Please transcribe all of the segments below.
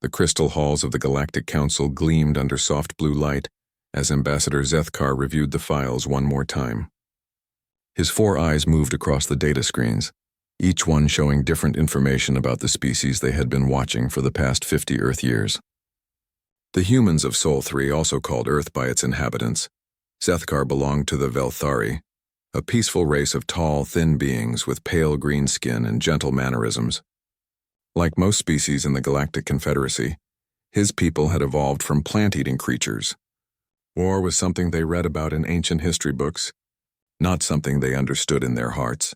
The crystal halls of the Galactic Council gleamed under soft blue light as Ambassador Zethkar reviewed the files one more time. His 4 eyes moved across the data screens, each one showing different information about the species they had been watching for the past 50 Earth years. The humans of Sol 3, also called Earth by its inhabitants, Zethkar belonged to the Velthari, a peaceful race of tall, thin beings with pale green skin and gentle mannerisms. Like most species in the Galactic Confederacy, his people had evolved from plant-eating creatures. War was something they read about in ancient history books, not something they understood in their hearts.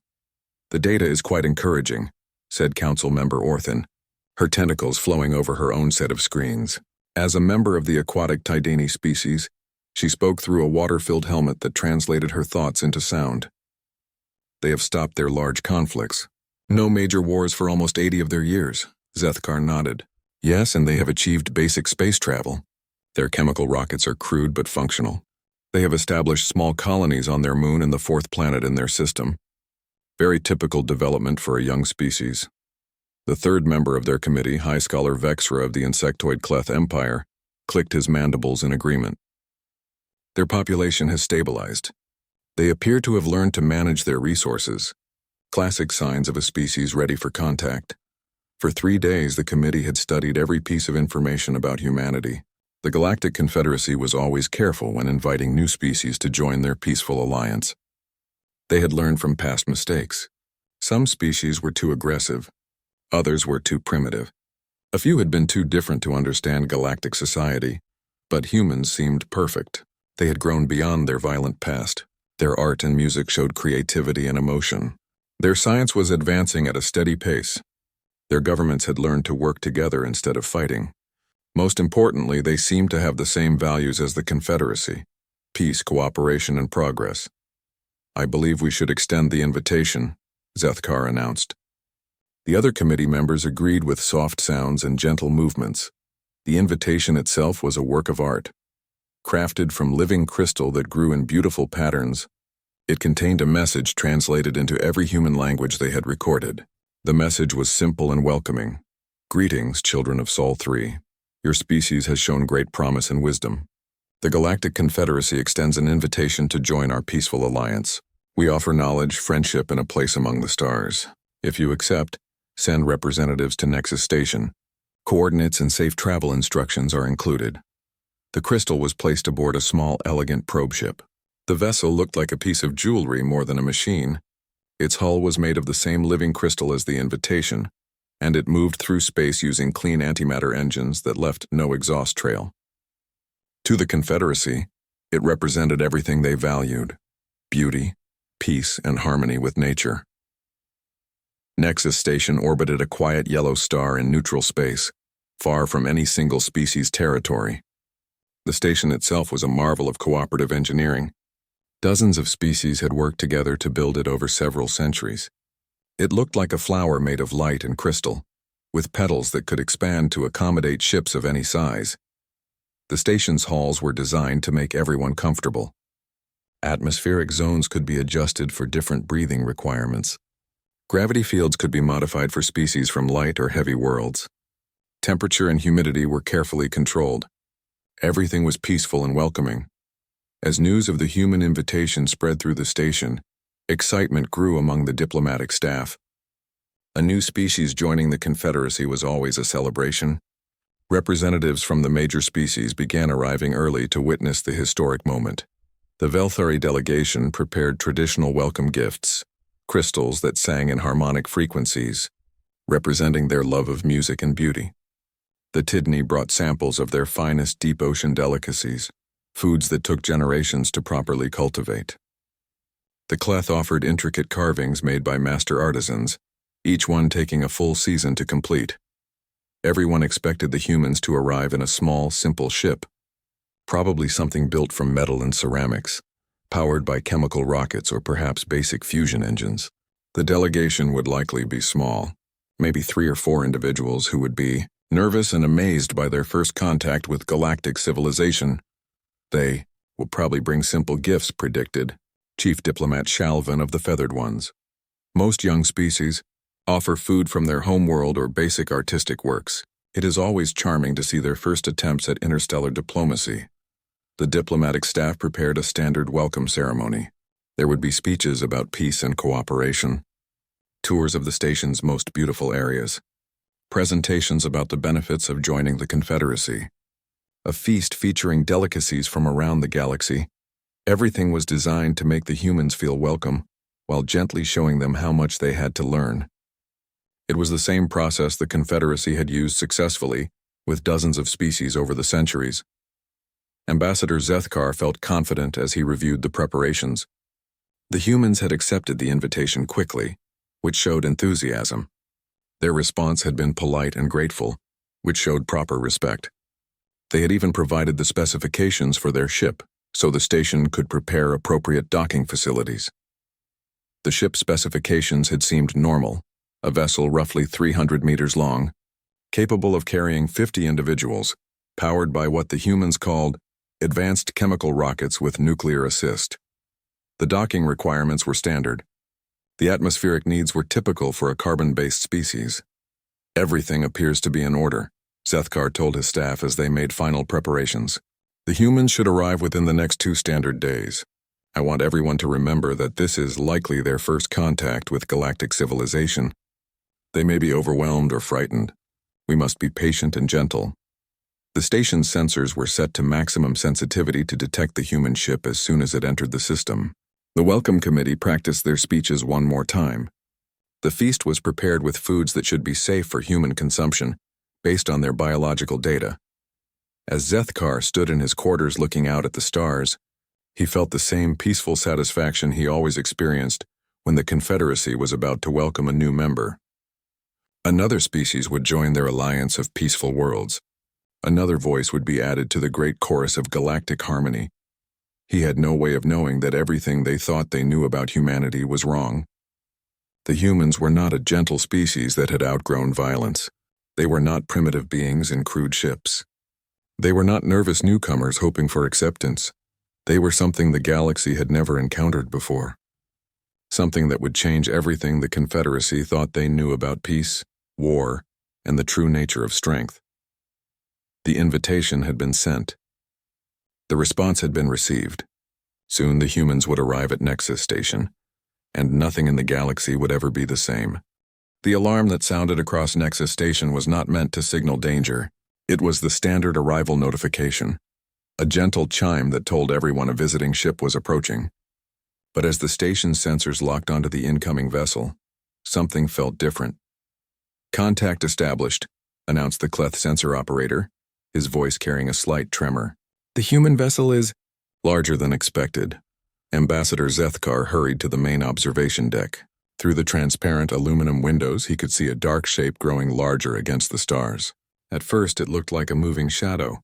"The data is quite encouraging," said Council Member Orthan, her tentacles flowing over her own set of screens. As a member of the aquatic Tidani species, she spoke through a water-filled helmet that translated her thoughts into sound. "They have stopped their large conflicts. No major wars for almost 80 of their years," Zethkar nodded. "Yes, and they have achieved basic space travel. Their chemical rockets are crude but functional. They have established small colonies on their moon and the 4th planet in their system. Very typical development for a young species." The 3rd member of their committee, High Scholar Vexra of the Insectoid Cleth Empire, clicked his mandibles in agreement. "Their population has stabilized. They appear to have learned to manage their resources. Classic signs of a species ready for contact." For 3 days, the committee had studied every piece of information about humanity. The Galactic Confederacy was always careful when inviting new species to join their peaceful alliance. They had learned from past mistakes. Some species were too aggressive. Others were too primitive. A few had been too different to understand galactic society, but humans seemed perfect. They had grown beyond their violent past. Their art and music showed creativity and emotion. Their science was advancing at a steady pace. Their governments had learned to work together instead of fighting. Most importantly, they seemed to have the same values as the Confederacy: peace, cooperation, and progress. "I believe we should extend the invitation," Zethkar announced. The other committee members agreed with soft sounds and gentle movements. The invitation itself was a work of art. Crafted from living crystal that grew in beautiful patterns, it contained a message translated into every human language they had recorded. The message was simple and welcoming. "Greetings, children of Sol 3. Your species has shown great promise and wisdom. The Galactic Confederacy extends an invitation to join our peaceful alliance. We offer knowledge, friendship, and a place among the stars. If you accept, send representatives to Nexus Station. Coordinates and safe travel instructions are included." The crystal was placed aboard a small, elegant probe ship. The vessel looked like a piece of jewelry more than a machine. Its hull was made of the same living crystal as the invitation, and it moved through space using clean antimatter engines that left no exhaust trail. To the Confederacy, it represented everything they valued: beauty, peace, and harmony with nature. Nexus Station orbited a quiet yellow star in neutral space, far from any single species' territory. The station itself was a marvel of cooperative engineering. Dozens of species had worked together to build it over several centuries. It looked like a flower made of light and crystal, with petals that could expand to accommodate ships of any size. The station's halls were designed to make everyone comfortable. Atmospheric zones could be adjusted for different breathing requirements. Gravity fields could be modified for species from light or heavy worlds. Temperature and humidity were carefully controlled. Everything was peaceful and welcoming. As news of the human invitation spread through the station, excitement grew among the diplomatic staff. A new species joining the Confederacy was always a celebration. Representatives from the major species began arriving early to witness the historic moment. The Velthari delegation prepared traditional welcome gifts, crystals that sang in harmonic frequencies, representing their love of music and beauty. The Tidni brought samples of their finest deep ocean delicacies, foods that took generations to properly cultivate. The Cleth offered intricate carvings made by master artisans, each one taking a full season to complete. Everyone expected the humans to arrive in a small, simple ship, probably something built from metal and ceramics, powered by chemical rockets or perhaps basic fusion engines. The delegation would likely be small, maybe 3 or 4 individuals who would be nervous and amazed by their first contact with galactic civilization. They will probably bring simple gifts, predicted Chief Diplomat Shalvan of the Feathered Ones. Most young species offer food from their homeworld or basic artistic works. It is always charming to see their first attempts at interstellar diplomacy. The diplomatic staff prepared a standard welcome ceremony. There would be speeches about peace and cooperation, tours of the station's most beautiful areas, presentations about the benefits of joining the Confederacy, a feast featuring delicacies from around the galaxy. Everything was designed to make the humans feel welcome, while gently showing them how much they had to learn. It was the same process the Confederacy had used successfully, with dozens of species over the centuries. Ambassador Zethkar felt confident as he reviewed the preparations. The humans had accepted the invitation quickly, which showed enthusiasm. Their response had been polite and grateful, which showed proper respect. They had even provided the specifications for their ship, so the station could prepare appropriate docking facilities. The ship's specifications had seemed normal, a vessel roughly 300 meters long, capable of carrying 50 individuals, powered by what the humans called advanced chemical rockets with nuclear assist. The docking requirements were standard. The atmospheric needs were typical for a carbon-based species. Everything appears to be in order, Zethkar told his staff as they made final preparations. The humans should arrive within the next 2 standard days. I want everyone to remember that this is likely their first contact with galactic civilization. They may be overwhelmed or frightened. We must be patient and gentle. The station's sensors were set to maximum sensitivity to detect the human ship as soon as it entered the system. The welcome committee practiced their speeches one more time. The feast was prepared with foods that should be safe for human consumption, based on their biological data. As Zethkar stood in his quarters looking out at the stars, he felt the same peaceful satisfaction he always experienced when the Confederacy was about to welcome a new member. Another species would join their alliance of peaceful worlds. Another voice would be added to the great chorus of galactic harmony. He had no way of knowing that everything they thought they knew about humanity was wrong. The humans were not a gentle species that had outgrown violence. They were not primitive beings in crude ships. They were not nervous newcomers hoping for acceptance. They were something the galaxy had never encountered before. Something that would change everything the Confederacy thought they knew about peace, war, and the true nature of strength. The invitation had been sent. The response had been received. Soon the humans would arrive at Nexus Station, and nothing in the galaxy would ever be the same. The alarm that sounded across Nexus Station was not meant to signal danger. It was the standard arrival notification, a gentle chime that told everyone a visiting ship was approaching. But as the station's sensors locked onto the incoming vessel, something felt different. "Contact established," announced the Cleth sensor operator, his voice carrying a slight tremor. "The human vessel is larger than expected." Ambassador Zethkar hurried to the main observation deck. Through the transparent aluminum windows, he could see a dark shape growing larger against the stars. At first, it looked like a moving shadow.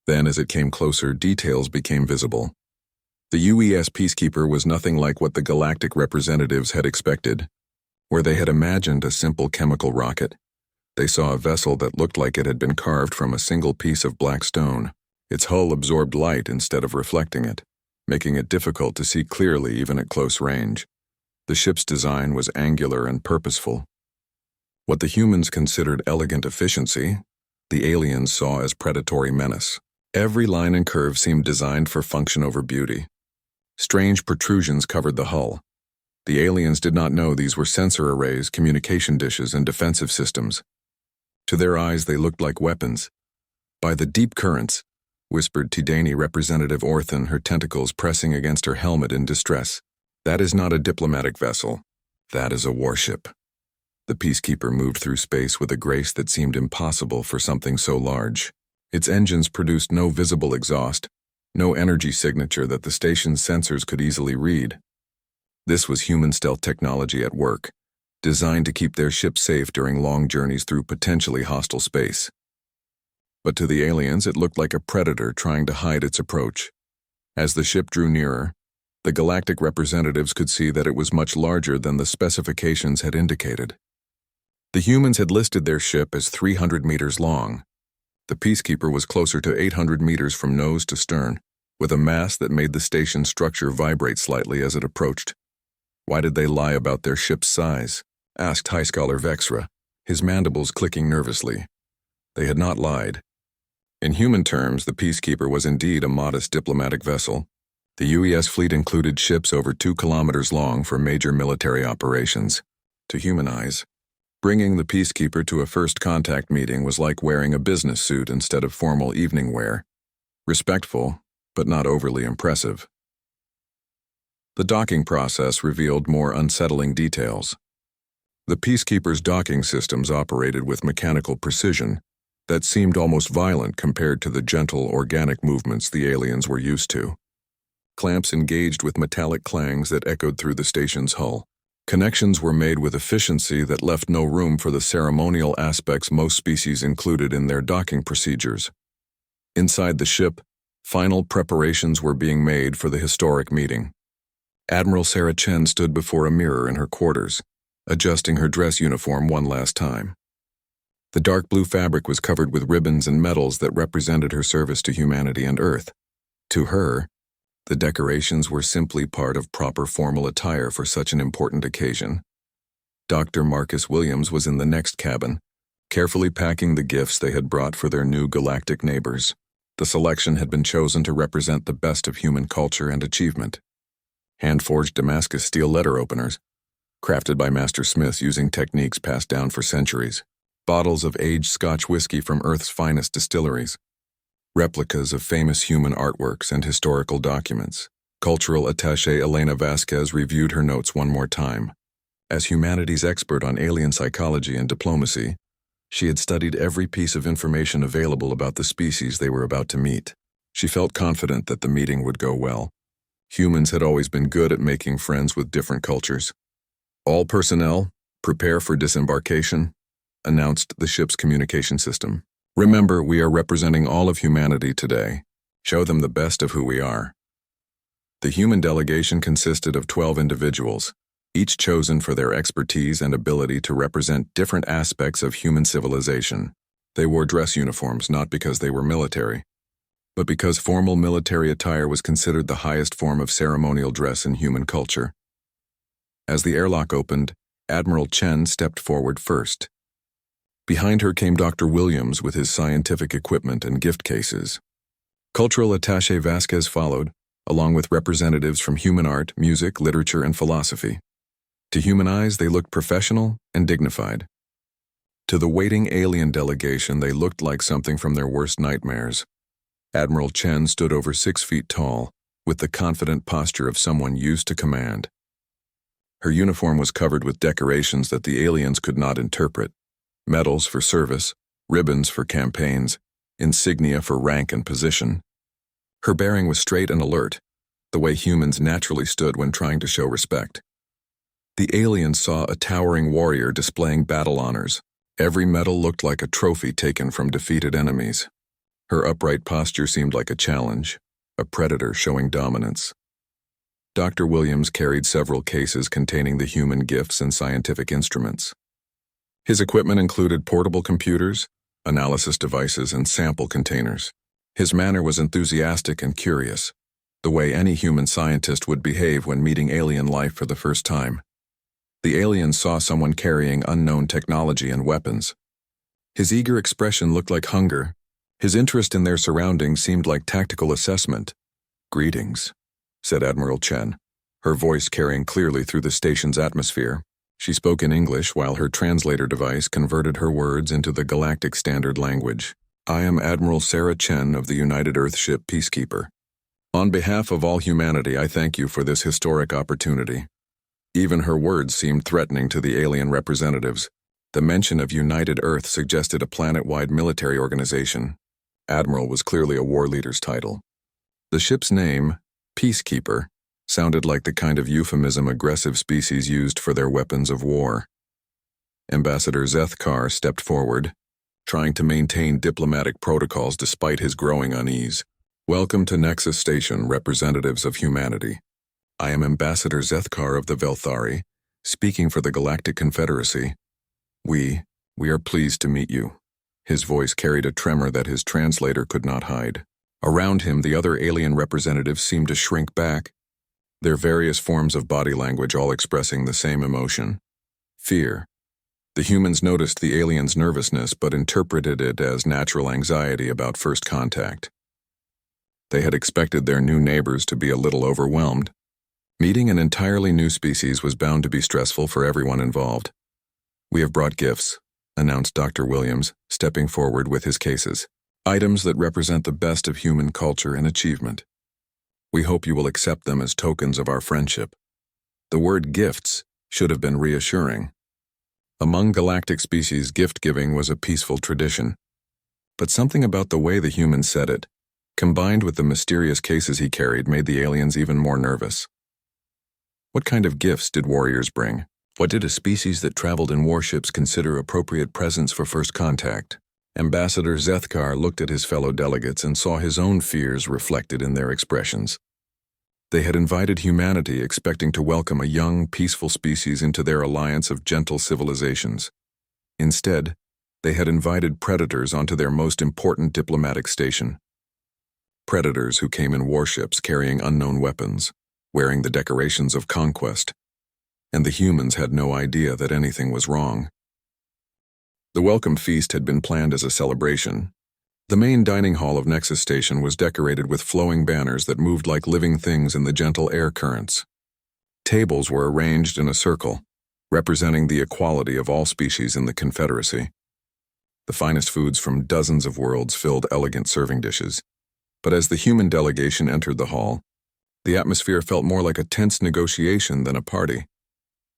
Then, as it came closer, details became visible. The UES Peacekeeper was nothing like what the galactic representatives had expected. Where they had imagined a simple chemical rocket, they saw a vessel that looked like it had been carved from a single piece of black stone. Its hull absorbed light instead of reflecting it, making it difficult to see clearly even at close range. The ship's design was angular and purposeful. What the humans considered elegant efficiency, the aliens saw as predatory menace. Every line and curve seemed designed for function over beauty. Strange protrusions covered the hull. The aliens did not know these were sensor arrays, communication dishes, and defensive systems. To their eyes, they looked like weapons. "By the deep currents," whispered Tidani Representative Orthan, her tentacles pressing against her helmet in distress. "That is not a diplomatic vessel. That is a warship." The Peacekeeper moved through space with a grace that seemed impossible for something so large. Its engines produced no visible exhaust, no energy signature that the station's sensors could easily read. This was human stealth technology at work, designed to keep their ship safe during long journeys through potentially hostile space. But to the aliens, it looked like a predator trying to hide its approach. As the ship drew nearer, the galactic representatives could see that it was much larger than the specifications had indicated. The humans had listed their ship as 300 meters long. The Peacekeeper was closer to 800 meters from nose to stern, with a mass that made the station's structure vibrate slightly as it approached. "Why did they lie about their ship's size?" asked High Scholar Vexra, his mandibles clicking nervously. They had not lied. In human terms, the Peacekeeper was indeed a modest diplomatic vessel. The UES fleet included ships over 2 kilometers long for major military operations. To human eyes, bringing the Peacekeeper to a first contact meeting was like wearing a business suit instead of formal evening wear. Respectful, but not overly impressive. The docking process revealed more unsettling details. The Peacekeeper's docking systems operated with mechanical precision that seemed almost violent compared to the gentle, organic movements the aliens were used to. Clamps engaged with metallic clangs that echoed through the station's hull. Connections were made with efficiency that left no room for the ceremonial aspects most species included in their docking procedures. Inside the ship, final preparations were being made for the historic meeting. Admiral Sarah Chen stood before a mirror in her quarters, adjusting her dress uniform one last time. The dark blue fabric was covered with ribbons and medals that represented her service to humanity and Earth. To her, the decorations were simply part of proper formal attire for such an important occasion. Dr. Marcus Williams was in the next cabin, carefully packing the gifts they had brought for their new galactic neighbors. The selection had been chosen to represent the best of human culture and achievement. Hand-forged Damascus steel letter openers, crafted by master smiths using techniques passed down for centuries. Bottles of aged Scotch whiskey from Earth's finest distilleries. Replicas of famous human artworks and historical documents. Cultural attaché Elena Vasquez reviewed her notes one more time. As humanity's expert on alien psychology and diplomacy, she had studied every piece of information available about the species they were about to meet. She felt confident that the meeting would go well. Humans had always been good at making friends with different cultures. All personnel, prepare for disembarkation, announced the ship's communication system. Remember, we are representing all of humanity today. Show them the best of who we are. The human delegation consisted of 12 individuals, each chosen for their expertise and ability to represent different aspects of human civilization. They wore dress uniforms not because they were military, but because formal military attire was considered the highest form of ceremonial dress in human culture. As the airlock opened, Admiral Chen stepped forward first. Behind her came Dr. Williams with his scientific equipment and gift cases. Cultural attaché Vasquez followed, along with representatives from human art, music, literature, and philosophy. To human eyes, they looked professional and dignified. To the waiting alien delegation, they looked like something from their worst nightmares. Admiral Chen stood over 6 feet tall, with the confident posture of someone used to command. Her uniform was covered with decorations that the aliens could not interpret. Medals for service, ribbons for campaigns, insignia for rank and position. Her bearing was straight and alert, the way humans naturally stood when trying to show respect. The aliens saw a towering warrior displaying battle honors. Every medal looked like a trophy taken from defeated enemies. Her upright posture seemed like a challenge, a predator showing dominance. Dr. Williams carried several cases containing the human gifts and scientific instruments. His equipment included portable computers, analysis devices, and sample containers. His manner was enthusiastic and curious, the way any human scientist would behave when meeting alien life for the first time. The aliens saw someone carrying unknown technology and weapons. His eager expression looked like hunger. His interest in their surroundings seemed like tactical assessment. "Greetings," said Admiral Chen, her voice carrying clearly through the station's atmosphere. She spoke in English while her translator device converted her words into the Galactic Standard Language. "I am Admiral Sarah Chen of the United Earth ship Peacekeeper. On behalf of all humanity, I thank you for this historic opportunity." Even her words seemed threatening to the alien representatives. The mention of United Earth suggested a planet-wide military organization. Admiral was clearly a war leader's title. The ship's name, Peacekeeper, sounded like the kind of euphemism aggressive species used for their weapons of war. Ambassador Zethkar stepped forward, trying to maintain diplomatic protocols despite his growing unease. "Welcome to Nexus Station, representatives of humanity. I am Ambassador Zethkar of the Velthari, speaking for the Galactic Confederacy. We are pleased to meet you." His voice carried a tremor that his translator could not hide. Around him, the other alien representatives seemed to shrink back, their various forms of body language all expressing the same emotion: fear, The humans noticed the aliens' nervousness but interpreted it as natural anxiety about first contact. They had expected their new neighbors to be a little overwhelmed. Meeting an entirely new species was bound to be stressful for everyone involved. "We have brought gifts," announced Dr. Williams, stepping forward with his cases. "Items that represent the best of human culture and achievement. We hope you will accept them as tokens of our friendship." The word gifts should have been reassuring. Among galactic species, gift-giving was a peaceful tradition. But something about the way the humans said it, combined with the mysterious cases he carried, made the aliens even more nervous. What kind of gifts did warriors bring? What did a species that traveled in warships consider appropriate presents for first contact? Ambassador Zethkar looked at his fellow delegates and saw his own fears reflected in their expressions. They had invited humanity expecting to welcome a young, peaceful species into their alliance of gentle civilizations. Instead, they had invited predators onto their most important diplomatic station. Predators who came in warships carrying unknown weapons, wearing the decorations of conquest, and the humans had no idea that anything was wrong. The welcome feast had been planned as a celebration. The main dining hall of Nexus Station was decorated with flowing banners that moved like living things in the gentle air currents. Tables were arranged in a circle, representing the equality of all species in the Confederacy. The finest foods from dozens of worlds filled elegant serving dishes. But as the human delegation entered the hall, the atmosphere felt more like a tense negotiation than a party.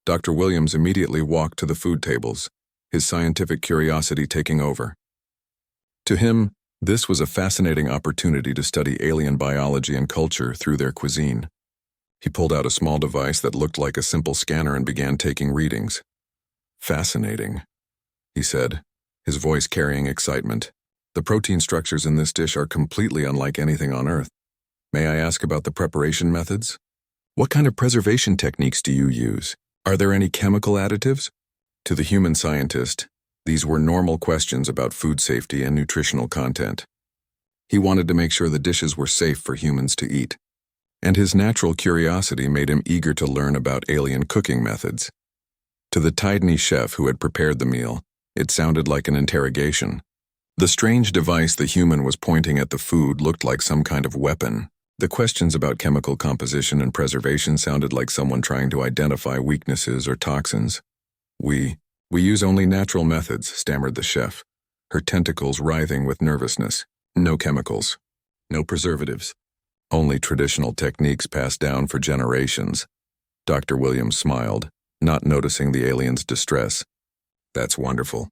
Dr. Williams immediately walked to the food tables, his scientific curiosity taking over. To him, this was a fascinating opportunity to study alien biology and culture through their cuisine. He pulled out a small device that looked like a simple scanner and began taking readings. "Fascinating," he said, his voice carrying excitement. "The protein structures in this dish are completely unlike anything on Earth. May I ask about the preparation methods? What kind of preservation techniques do you use? Are there any chemical additives?" To the human scientist, these were normal questions about food safety and nutritional content. He wanted to make sure the dishes were safe for humans to eat, and his natural curiosity made him eager to learn about alien cooking methods. To the tiny chef who had prepared the meal, it sounded like an interrogation. The strange device the human was pointing at the food looked like some kind of weapon. The questions about chemical composition and preservation sounded like someone trying to identify weaknesses or toxins. We use only natural methods," stammered the chef, her tentacles writhing with nervousness. "No chemicals, no preservatives, only traditional techniques passed down for generations." Dr. Williams smiled, not noticing the alien's distress. "That's wonderful.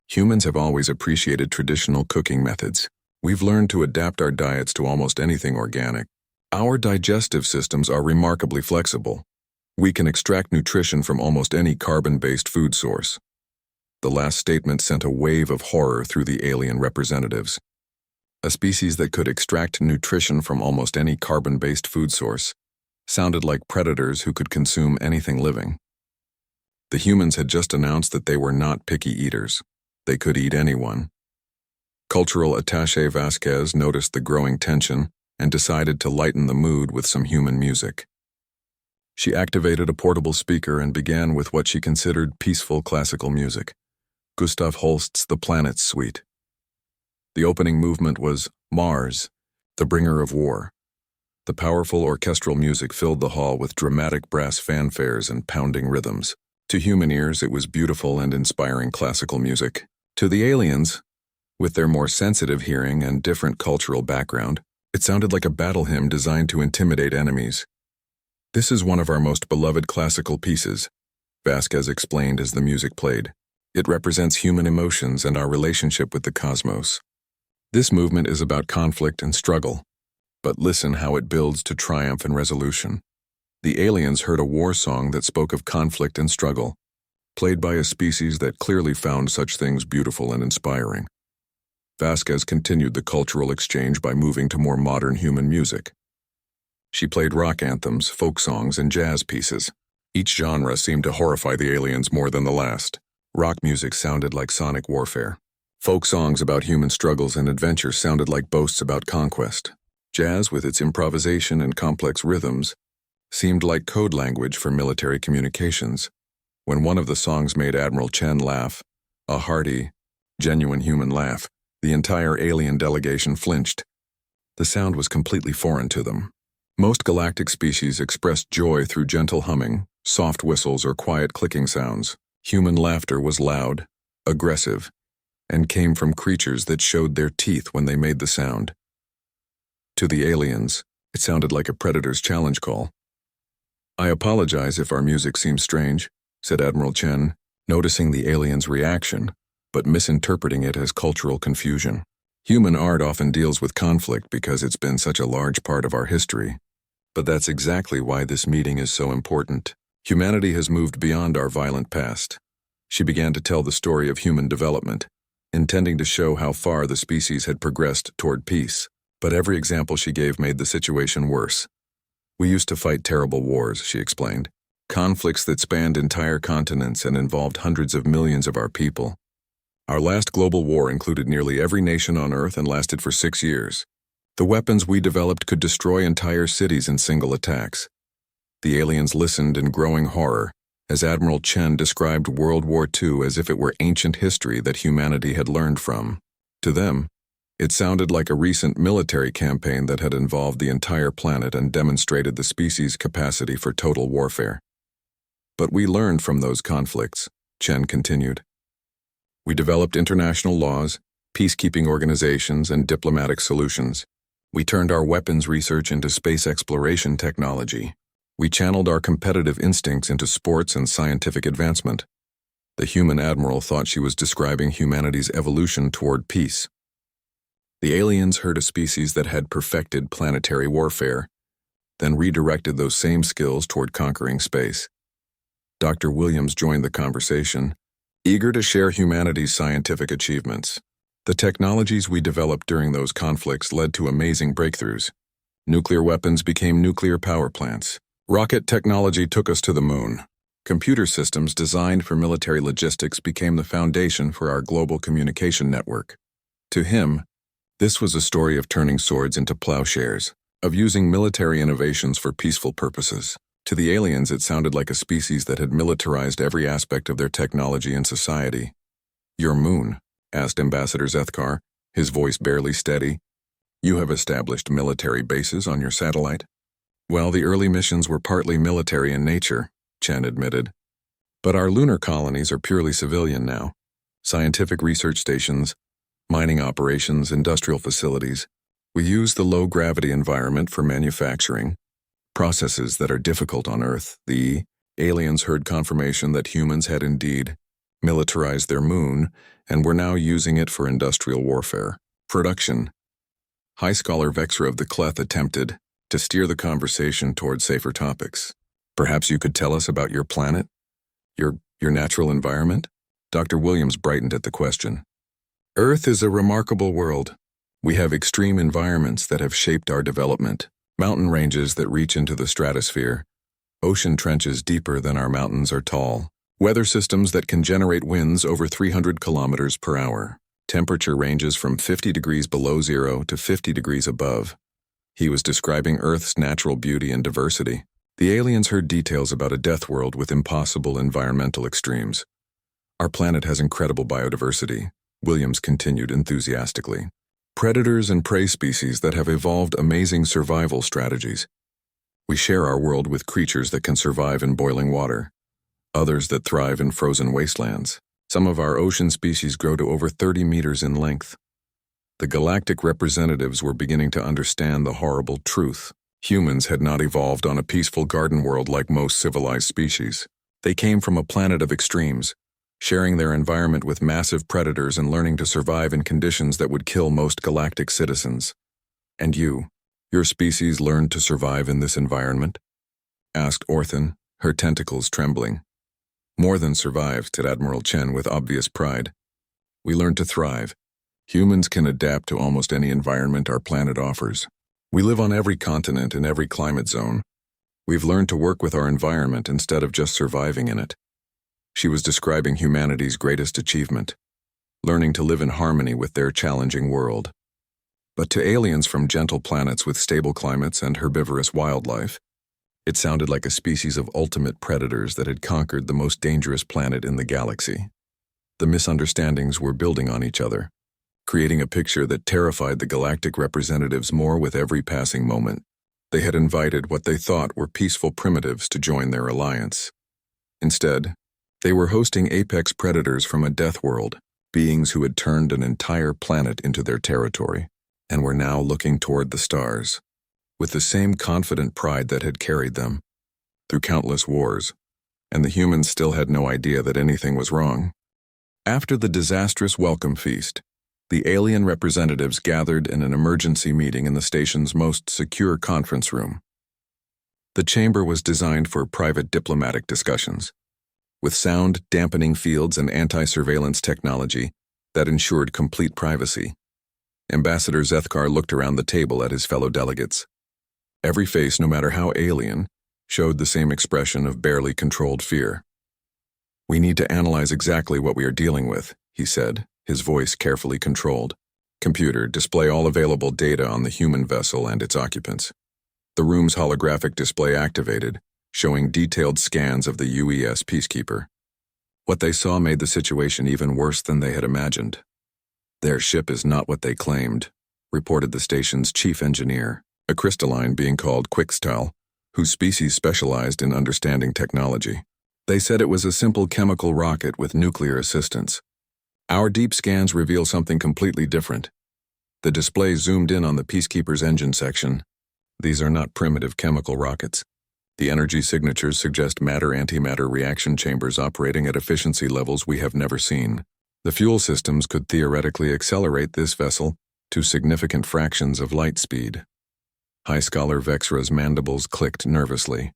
Humans have always appreciated traditional cooking methods. We've learned to adapt our diets to almost anything organic. Our digestive systems are remarkably flexible. We can extract nutrition from almost any carbon-based food source." The last statement sent a wave of horror through the alien representatives. A species that could extract nutrition from almost any carbon-based food source sounded like predators who could consume anything living. The humans had just announced that they were not picky eaters. They could eat anyone. Cultural attaché Vasquez noticed the growing tension and decided to lighten the mood with some human music. She activated a portable speaker and began with what she considered peaceful classical music, Gustav Holst's The Planets Suite. The opening movement was Mars, the Bringer of War. The powerful orchestral music filled the hall with dramatic brass fanfares and pounding rhythms. To human ears, it was beautiful and inspiring classical music. To the aliens, with their more sensitive hearing and different cultural background, it sounded like a battle hymn designed to intimidate enemies. "This is one of our most beloved classical pieces," Vasquez explained as the music played. "It represents human emotions and our relationship with the cosmos. This movement is about conflict and struggle, but listen how it builds to triumph and resolution." The aliens heard a war song that spoke of conflict and struggle, played by a species that clearly found such things beautiful and inspiring. Vasquez continued the cultural exchange by moving to more modern human music. She played rock anthems, folk songs, and jazz pieces. Each genre seemed to horrify the aliens more than the last. Rock music sounded like sonic warfare. Folk songs about human struggles and adventure sounded like boasts about conquest. Jazz, with its improvisation and complex rhythms, seemed like code language for military communications. When one of the songs made Admiral Chen laugh, a hearty, genuine human laugh, the entire alien delegation flinched. The sound was completely foreign to them. Most galactic species expressed joy through gentle humming, soft whistles, or quiet clicking sounds. Human laughter was loud, aggressive, and came from creatures that showed their teeth when they made the sound. To the aliens, it sounded like a predator's challenge call. "I apologize if our music seems strange," said Admiral Chen, noticing the aliens' reaction, but misinterpreting it as cultural confusion. Human art often deals with conflict because it's been such a large part of our history. But that's exactly why this meeting is so important. Humanity has moved beyond our violent past. She began to tell the story of human development, intending to show how far the species had progressed toward peace. But every example she gave made the situation worse. "We used to fight terrible wars," she explained. "Conflicts that spanned entire continents and involved hundreds of millions of our people. Our last global war included nearly every nation on Earth and lasted for 6 years. The weapons we developed could destroy entire cities in single attacks." The aliens listened in growing horror as Admiral Chen described World War II as if it were ancient history that humanity had learned from. To them, it sounded like a recent military campaign that had involved the entire planet and demonstrated the species' capacity for total warfare. "But we learned from those conflicts," Chen continued. "We developed international laws, peacekeeping organizations, and diplomatic solutions. We turned our weapons research into space exploration technology. We channeled our competitive instincts into sports and scientific advancement." The human admiral thought she was describing humanity's evolution toward peace. The aliens heard a species that had perfected planetary warfare, then redirected those same skills toward conquering space. Dr. Williams joined the conversation, eager to share humanity's scientific achievements. "The technologies we developed during those conflicts led to amazing breakthroughs. Nuclear weapons became nuclear power plants. Rocket technology took us to the moon. Computer systems designed for military logistics became the foundation for our global communication network." To him, this was a story of turning swords into plowshares, of using military innovations for peaceful purposes. To the aliens, it sounded like a species that had militarized every aspect of their technology and society. "Your moon?" asked Ambassador Zethkar, his voice barely steady. "You have established military bases on your satellite?" "Well, the early missions were partly military in nature," Chen admitted. "But our lunar colonies are purely civilian now. Scientific research stations, mining operations, industrial facilities. We use the low-gravity environment for manufacturing, processes that are difficult on Earth." The aliens heard confirmation that humans had indeed militarized their moon and were now using it for industrial warfare. Production. High Scholar Vexra of the Cleth attempted to steer the conversation toward safer topics. "Perhaps you could tell us about your planet? Your natural environment?" Dr. Williams brightened at the question. "Earth is a remarkable world. We have extreme environments that have shaped our development. Mountain ranges that reach into the stratosphere, ocean trenches deeper than our mountains are tall, weather systems that can generate winds over 300 kilometers per hour, temperature ranges from 50 degrees below zero to 50 degrees above." He was describing Earth's natural beauty and diversity. The aliens heard details about a death world with impossible environmental extremes. "Our planet has incredible biodiversity," Williams continued enthusiastically. "Predators and prey species that have evolved amazing survival strategies. We share our world with creatures that can survive in boiling water, others that thrive in frozen wastelands. Some of our ocean species grow to over 30 meters in length." The galactic representatives were beginning to understand the horrible truth. Humans had not evolved on a peaceful garden world like most civilized species. They came from a planet of extremes, sharing their environment with massive predators and learning to survive in conditions that would kill most galactic citizens. "And your species learned to survive in this environment?" asked Orthan, her tentacles trembling. "More than survive," said Admiral Chen with obvious pride. "We learned to thrive. Humans can adapt to almost any environment our planet offers. We live on every continent in every climate zone. We've learned to work with our environment instead of just surviving in it." She was describing humanity's greatest achievement, learning to live in harmony with their challenging world. But to aliens from gentle planets with stable climates and herbivorous wildlife, It sounded like a species of ultimate predators that had conquered the most dangerous planet in the galaxy. The misunderstandings were building on each other, creating a picture that terrified the galactic representatives more with every passing moment. They had invited what they thought were peaceful primitives to join their alliance. Instead, they were hosting apex predators from a death world, beings who had turned an entire planet into their territory, and were now looking toward the stars, with the same confident pride that had carried them through countless wars, and the humans still had no idea that anything was wrong. After the disastrous welcome feast, the alien representatives gathered in an emergency meeting in the station's most secure conference room. The chamber was designed for private diplomatic discussions, with sound-dampening fields and anti-surveillance technology that ensured complete privacy. Ambassador Zethkar looked around the table at his fellow delegates. Every face, no matter how alien, showed the same expression of barely controlled fear. "We need to analyze exactly what we are dealing with," he said, his voice carefully controlled. "Computer, display all available data on the human vessel and its occupants." The room's holographic display activated, showing detailed scans of the UES Peacekeeper. What they saw made the situation even worse than they had imagined. "Their ship is not what they claimed," reported the station's chief engineer, a crystalline being called Quixtal, whose species specialized in understanding technology. "They said it was a simple chemical rocket with nuclear assistance. Our deep scans reveal something completely different." The display zoomed in on the Peacekeeper's engine section. "These are not primitive chemical rockets. The energy signatures suggest matter-antimatter reaction chambers operating at efficiency levels we have never seen. The fuel systems could theoretically accelerate this vessel to significant fractions of light speed." High Scholar Vexra's mandibles clicked nervously.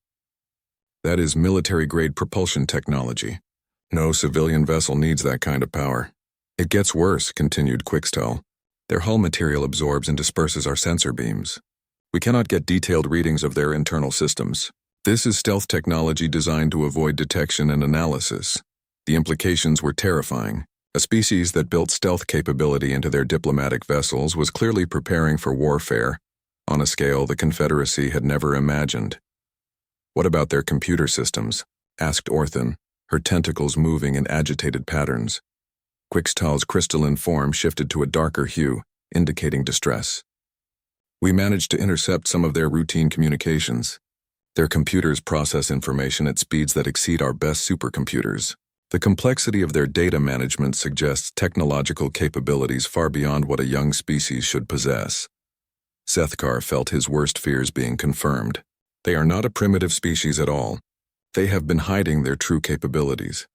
"That is military-grade propulsion technology. No civilian vessel needs that kind of power." "It gets worse," continued Quixtal. "Their hull material absorbs and disperses our sensor beams. We cannot get detailed readings of their internal systems. This is stealth technology designed to avoid detection and analysis." The implications were terrifying. A species that built stealth capability into their diplomatic vessels was clearly preparing for warfare on a scale the Confederacy had never imagined. "What about their computer systems?" asked Orthan, her tentacles moving in agitated patterns. Quixtal's crystalline form shifted to a darker hue, indicating distress. "We managed to intercept some of their routine communications. Their computers process information at speeds that exceed our best supercomputers. The complexity of their data management suggests technological capabilities far beyond what a young species should possess." Zethkar felt his worst fears being confirmed. "They are not a primitive species at all. They have been hiding their true capabilities."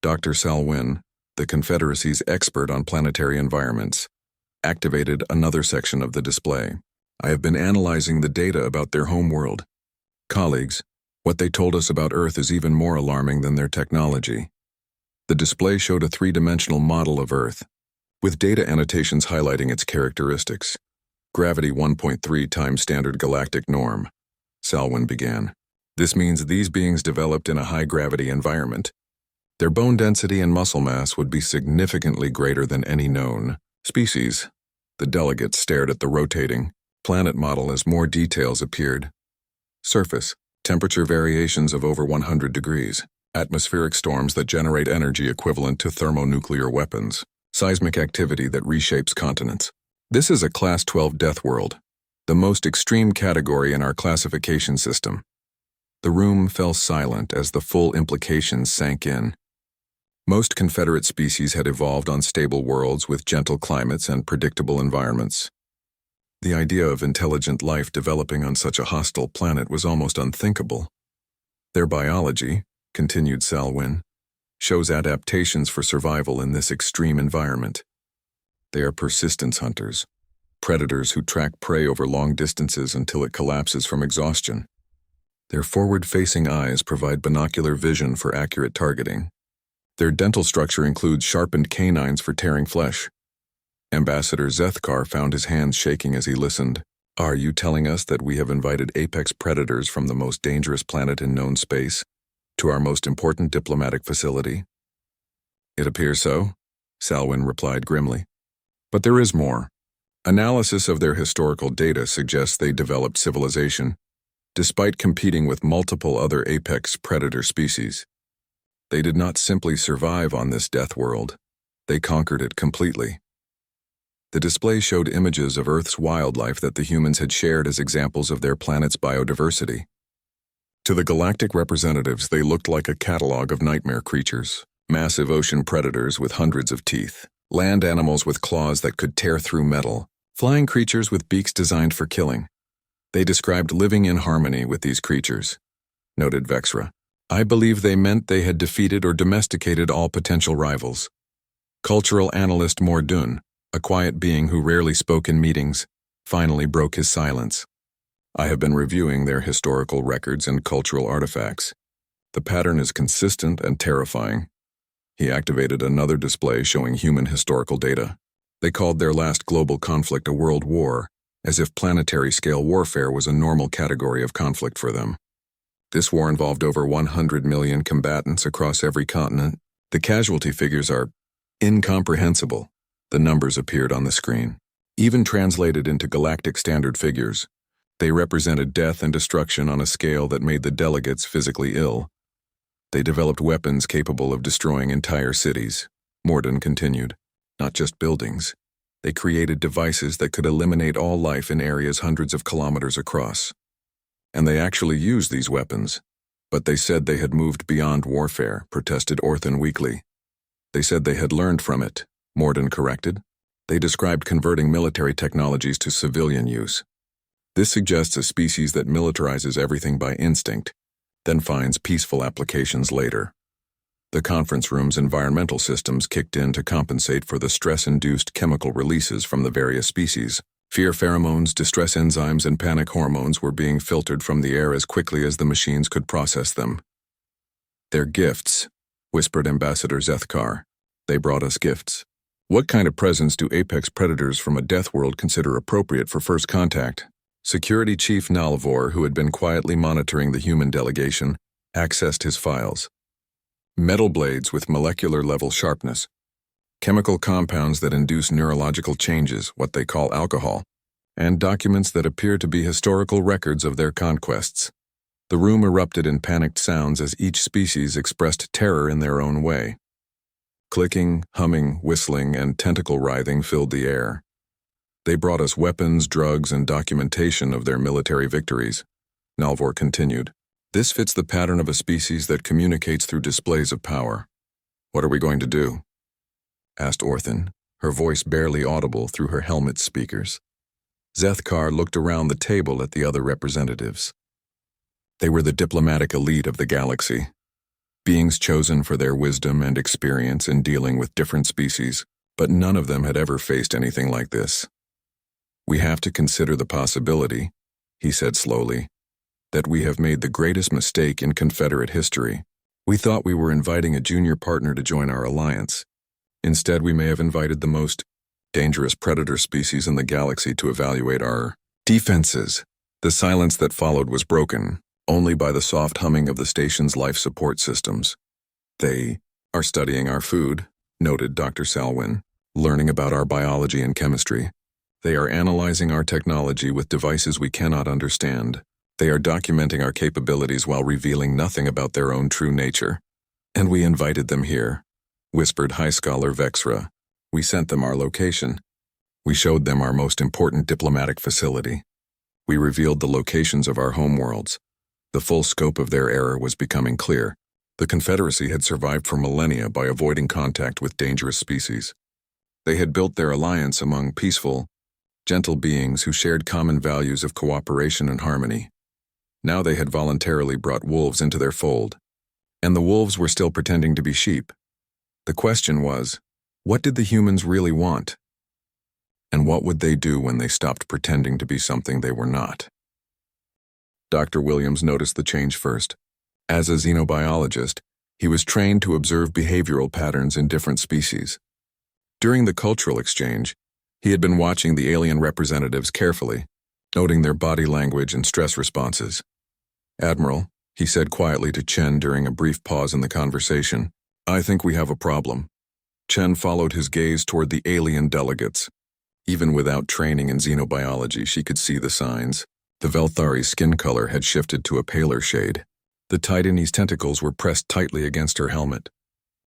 Dr. Salwin, the Confederacy's expert on planetary environments, activated another section of the display. "I have been analyzing the data about their homeworld. Colleagues, what they told us about Earth is even more alarming than their technology." The display showed a three-dimensional model of Earth, with data annotations highlighting its characteristics. "Gravity 1.3 times standard galactic norm," Salwin began. "This means these beings developed in a high-gravity environment. Their bone density and muscle mass would be significantly greater than any known species." The delegates stared at the rotating planet model as more details appeared. Surface, temperature variations of over 100 degrees, atmospheric storms that generate energy equivalent to thermonuclear weapons, seismic activity that reshapes continents. "This is a Class 12 death world, the most extreme category in our classification system." The room fell silent as the full implications sank in. Most Confederate species had evolved on stable worlds with gentle climates and predictable environments. The idea of intelligent life developing on such a hostile planet was almost unthinkable. "Their biology," continued Salwin, "shows adaptations for survival in this extreme environment. They are persistence hunters, predators who track prey over long distances until it collapses from exhaustion. Their forward-facing eyes provide binocular vision for accurate targeting. Their dental structure includes sharpened canines for tearing flesh." Ambassador Zethkar found his hands shaking as he listened. "Are you telling us that we have invited apex predators from the most dangerous planet in known space to our most important diplomatic facility?" "It appears so," Salwin replied grimly. "But there is more. Analysis of their historical data suggests they developed civilization despite competing with multiple other apex predator species. They did not simply survive on this death world, they conquered it completely. The display showed images of Earth's wildlife that the humans had shared as examples of their planet's biodiversity. To the galactic representatives, they looked like a catalog of nightmare creatures, massive ocean predators with hundreds of teeth, land animals with claws that could tear through metal, flying creatures with beaks designed for killing. They described living in harmony with these creatures, noted Vexra. I believe they meant they had defeated or domesticated all potential rivals. Cultural analyst Mordun, a quiet being who rarely spoke in meetings, finally broke his silence. I have been reviewing their historical records and cultural artifacts. The pattern is consistent and terrifying. He activated another display showing human historical data. They called their last global conflict a world war, as if planetary-scale warfare was a normal category of conflict for them. This war involved over 100 million combatants across every continent. The casualty figures are incomprehensible. The numbers appeared on the screen. Even translated into galactic standard figures, they represented death and destruction on a scale that made the delegates physically ill. They developed weapons capable of destroying entire cities, Morden continued. Not just buildings. They created devices that could eliminate all life in areas hundreds of kilometers across. And they actually used these weapons. But they said they had moved beyond warfare, protested Orthan weakly. They said they had learned from it, Morden corrected. They described converting military technologies to civilian use. This suggests a species that militarizes everything by instinct, then finds peaceful applications later. The conference room's environmental systems kicked in to compensate for the stress-induced chemical releases from the various species. Fear pheromones, distress enzymes, and panic hormones were being filtered from the air as quickly as the machines could process them. They're gifts, whispered Ambassador Zethkar. They brought us gifts. What kind of presents do apex predators from a death world consider appropriate for first contact? Security Chief Nalvor, who had been quietly monitoring the human delegation, accessed his files. Metal blades with molecular-level sharpness. Chemical compounds that induce neurological changes, what they call alcohol, and documents that appear to be historical records of their conquests. The room erupted in panicked sounds as each species expressed terror in their own way. Clicking, humming, whistling, and tentacle writhing filled the air. They brought us weapons, drugs, and documentation of their military victories, Nalvor continued. This fits the pattern of a species that communicates through displays of power. What are we going to do? Asked Orthan, her voice barely audible through her helmet speakers. Zethkar looked around the table at the other representatives. They were the diplomatic elite of the galaxy, beings chosen for their wisdom and experience in dealing with different species, but none of them had ever faced anything like this. We have to consider the possibility, he said slowly, that we have made the greatest mistake in Confederate history. We thought we were inviting a junior partner to join our alliance. Instead, we may have invited the most dangerous predator species in the galaxy to evaluate our defenses. The silence that followed was broken only by the soft humming of the station's life support systems. They are studying our food, noted Dr. Salwin, learning about our biology and chemistry. They are analyzing our technology with devices we cannot understand. They are documenting our capabilities while revealing nothing about their own true nature. And we invited them here, whispered High Scholar Vexra. We sent them our location. We showed them our most important diplomatic facility. We revealed the locations of our homeworlds. The full scope of their error was becoming clear. The Confederacy had survived for millennia by avoiding contact with dangerous species. They had built their alliance among peaceful, gentle beings who shared common values of cooperation and harmony. Now they had voluntarily brought wolves into their fold, and the wolves were still pretending to be sheep. The question was, what did the humans really want? And what would they do when they stopped pretending to be something they were not? Dr. Williams noticed the change first. As a xenobiologist, he was trained to observe behavioral patterns in different species. During the cultural exchange, he had been watching the alien representatives carefully, noting their body language and stress responses. Admiral, he said quietly to Chen during a brief pause in the conversation, I think we have a problem. Chen followed his gaze toward the alien delegates. Even without training in xenobiology, she could see the signs. The Velthari's skin color had shifted to a paler shade. The Titanese tentacles were pressed tightly against her helmet.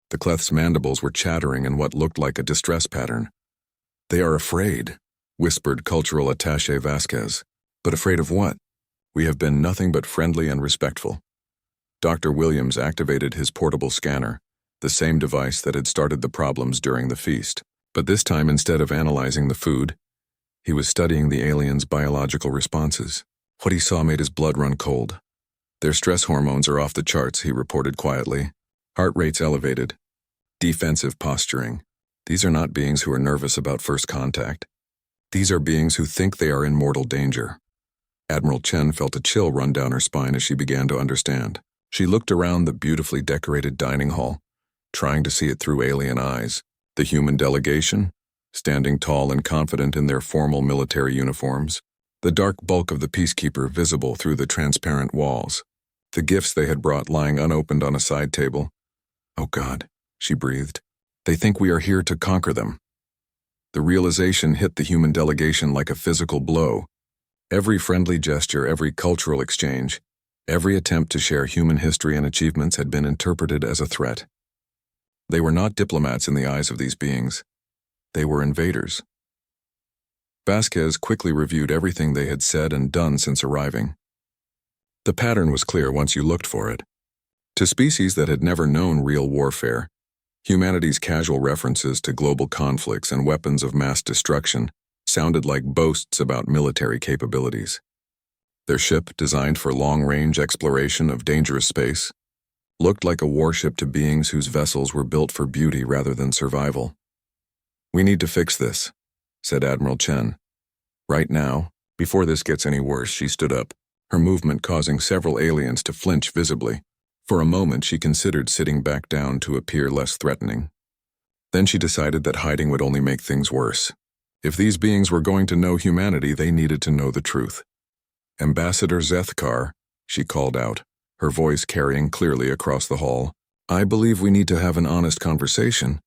The Cleth's mandibles were chattering in what looked like a distress pattern. "They are afraid," whispered Cultural Attaché Vasquez. "But afraid of what? We have been nothing but friendly and respectful." Dr. Williams activated his portable scanner, the same device that had started the problems during the feast. But this time, instead of analyzing the food, he was studying the aliens' biological responses. What he saw made his blood run cold. "Their stress hormones are off the charts," he reported quietly. "Heart rates elevated. Defensive posturing. These are not beings who are nervous about first contact. These are beings who think they are in mortal danger." Admiral Chen felt a chill run down her spine as she began to understand. She looked around the beautifully decorated dining hall, trying to see it through alien eyes. The human delegation, standing tall and confident in their formal military uniforms. The dark bulk of the peacekeeper visible through the transparent walls. The gifts they had brought lying unopened on a side table. "Oh God," she breathed. "They think we are here to conquer them." The realization hit the human delegation like a physical blow. Every friendly gesture, every cultural exchange, every attempt to share human history and achievements had been interpreted as a threat. They were not diplomats in the eyes of these beings. They were invaders. Vasquez quickly reviewed everything they had said and done since arriving. The pattern was clear once you looked for it. To species that had never known real warfare, humanity's casual references to global conflicts and weapons of mass destruction sounded like boasts about military capabilities. Their ship, designed for long-range exploration of dangerous space, looked like a warship to beings whose vessels were built for beauty rather than survival. "We need to fix this," said Admiral Chen. "Right now, before this gets any worse." She stood up, her movement causing several aliens to flinch visibly. For a moment, she considered sitting back down to appear less threatening. Then she decided that hiding would only make things worse. If these beings were going to know humanity, they needed to know the truth. "Ambassador Zethkar," she called out, her voice carrying clearly across the hall. "I believe we need to have an honest conversation."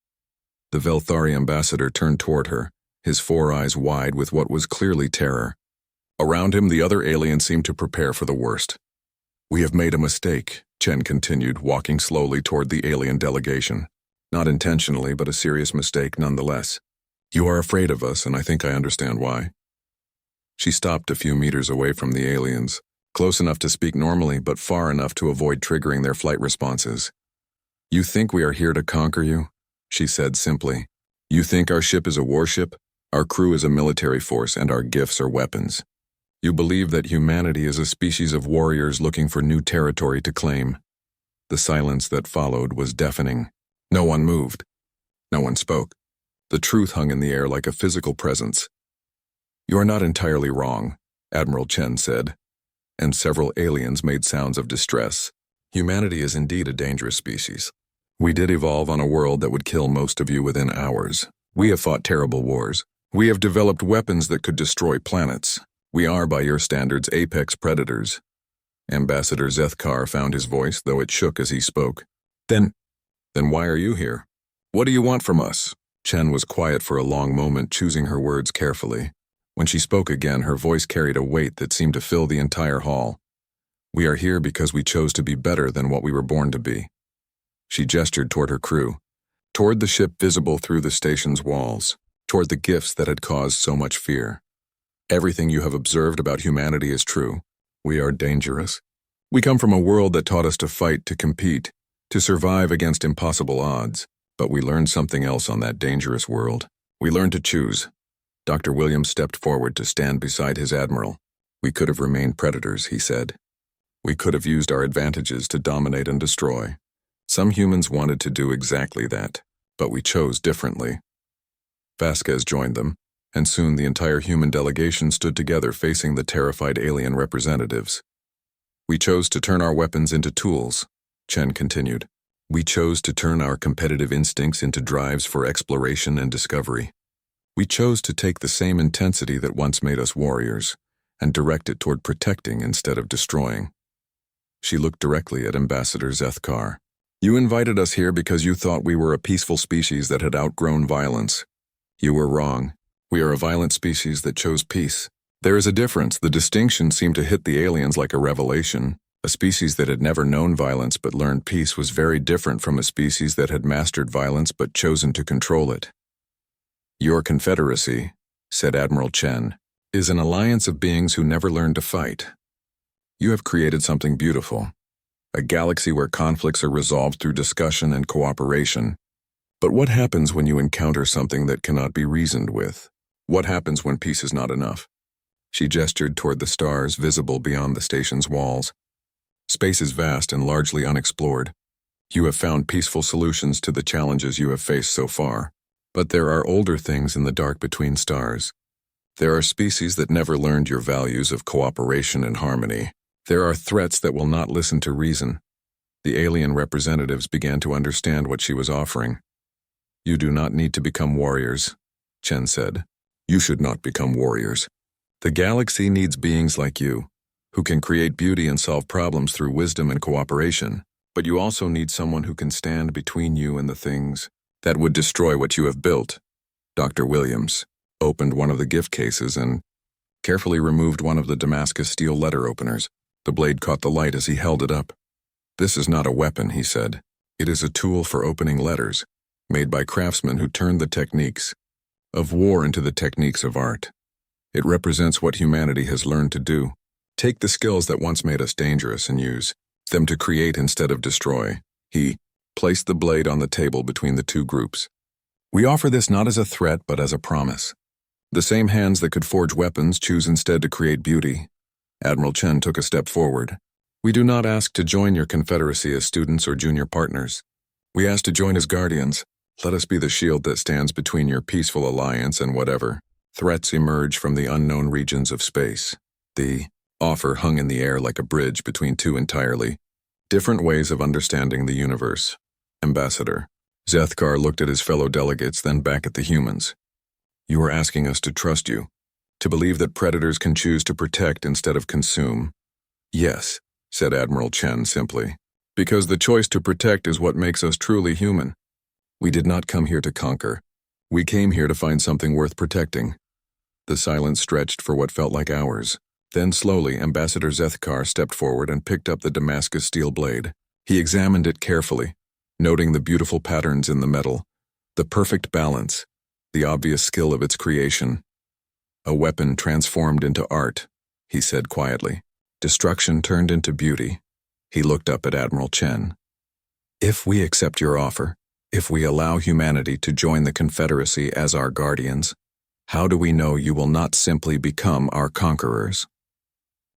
The Velthari ambassador turned toward her, his four eyes wide with what was clearly terror. Around him, the other aliens seemed to prepare for the worst. "We have made a mistake," Chen continued, walking slowly toward the alien delegation. "Not intentionally, but a serious mistake nonetheless. You are afraid of us, and I think I understand why." She stopped a few meters away from the aliens, close enough to speak normally but far enough to avoid triggering their flight responses. "You think we are here to conquer you?" she said simply. "You think our ship is a warship, our crew is a military force, and our gifts are weapons. You believe that humanity is a species of warriors looking for new territory to claim." The silence that followed was deafening. No one moved. No one spoke. The truth hung in the air like a physical presence. "You are not entirely wrong," Admiral Chen said, and several aliens made sounds of distress. "Humanity is indeed a dangerous species. We did evolve on a world that would kill most of you within hours. We have fought terrible wars. We have developed weapons that could destroy planets. We are, by your standards, apex predators." Ambassador Zethkar found his voice, though it shook as he spoke. Then why are you here? What do you want from us?" Chen was quiet for a long moment, choosing her words carefully. When she spoke again, her voice carried a weight that seemed to fill the entire hall. "We are here because we chose to be better than what we were born to be." She gestured toward her crew, toward the ship visible through the station's walls, toward the gifts that had caused so much fear. "Everything you have observed about humanity is true. We are dangerous. We come from a world that taught us to fight, to compete, to survive against impossible odds. But we learned something else on that dangerous world. We learned to choose." Dr. Williams stepped forward to stand beside his admiral. "We could have remained predators," he said. "We could have used our advantages to dominate and destroy. Some humans wanted to do exactly that, but we chose differently." Vasquez joined them, and soon the entire human delegation stood together facing the terrified alien representatives. "We chose to turn our weapons into tools," Chen continued. "We chose to turn our competitive instincts into drives for exploration and discovery. We chose to take the same intensity that once made us warriors and direct it toward protecting instead of destroying." She looked directly at Ambassador Zethkar. "You invited us here because you thought we were a peaceful species that had outgrown violence. You were wrong. We are a violent species that chose peace. There is a difference. The distinction seemed to hit the aliens like a revelation. A species that had never known violence but learned peace was very different from a species that had mastered violence but chosen to control it. Your confederacy, said Admiral Chen, is an alliance of beings who never learned to fight. You have created something beautiful, a galaxy where conflicts are resolved through discussion and cooperation. But what happens when you encounter something that cannot be reasoned with? What happens when peace is not enough? She gestured toward the stars visible beyond the station's walls. Space is vast and largely unexplored. You have found peaceful solutions to the challenges you have faced so far. But there are older things in the dark between stars. There are species that never learned your values of cooperation and harmony. There are threats that will not listen to reason. The alien representatives began to understand what she was offering. You do not need to become warriors, Chen said. You should not become warriors. The galaxy needs beings like you, who can create beauty and solve problems through wisdom and cooperation. But you also need someone who can stand between you and the things that would destroy what you have built. Dr. Williams opened one of the gift cases and carefully removed one of the Damascus steel letter openers. The blade caught the light as he held it up. This is not a weapon, he said. It is a tool for opening letters, made by craftsmen who turned the techniques of war into the techniques of art. It represents what humanity has learned to do. Take the skills that once made us dangerous and use them to create instead of destroy. He placed the blade on the table between the two groups. We offer this not as a threat but as a promise. The same hands that could forge weapons choose instead to create beauty. Admiral Chen took a step forward. We do not ask to join your confederacy as students or junior partners. We ask to join as guardians. Let us be the shield that stands between your peaceful alliance and whatever threats emerge from the unknown regions of space. The offer hung in the air like a bridge between two entirely different ways of understanding the universe. Ambassador Zethkar looked at his fellow delegates, then back at the humans. You are asking us to trust you, to believe that predators can choose to protect instead of consume. Yes, said Admiral Chen simply, because the choice to protect is what makes us truly human. We did not come here to conquer. We came here to find something worth protecting. The silence stretched for what felt like hours. Then slowly, Ambassador Zethkar stepped forward and picked up the Damascus steel blade. He examined it carefully, noting the beautiful patterns in the metal, the perfect balance, the obvious skill of its creation. A weapon transformed into art, he said quietly. Destruction turned into beauty. He looked up at Admiral Chen. If we accept your offer, if we allow humanity to join the Confederacy as our guardians, how do we know you will not simply become our conquerors?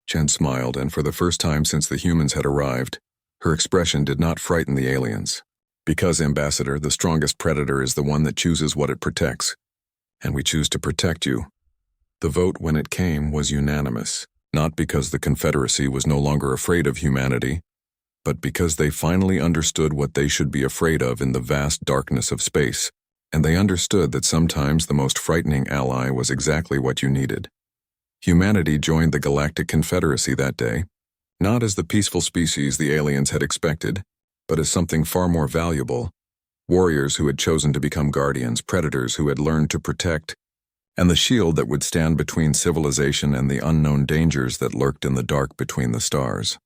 Chen smiled, and for the first time since the humans had arrived, her expression did not frighten the aliens. Because, Ambassador, the strongest predator is the one that chooses what it protects, and we choose to protect you. The vote, when it came, was unanimous, not because the Confederacy was no longer afraid of humanity, but because they finally understood what they should be afraid of in the vast darkness of space, and they understood that sometimes the most frightening ally was exactly what you needed. Humanity joined the Galactic Confederacy that day, not as the peaceful species the aliens had expected, but as something far more valuable, warriors who had chosen to become guardians, predators who had learned to protect, and the shield that would stand between civilization and the unknown dangers that lurked in the dark between the stars.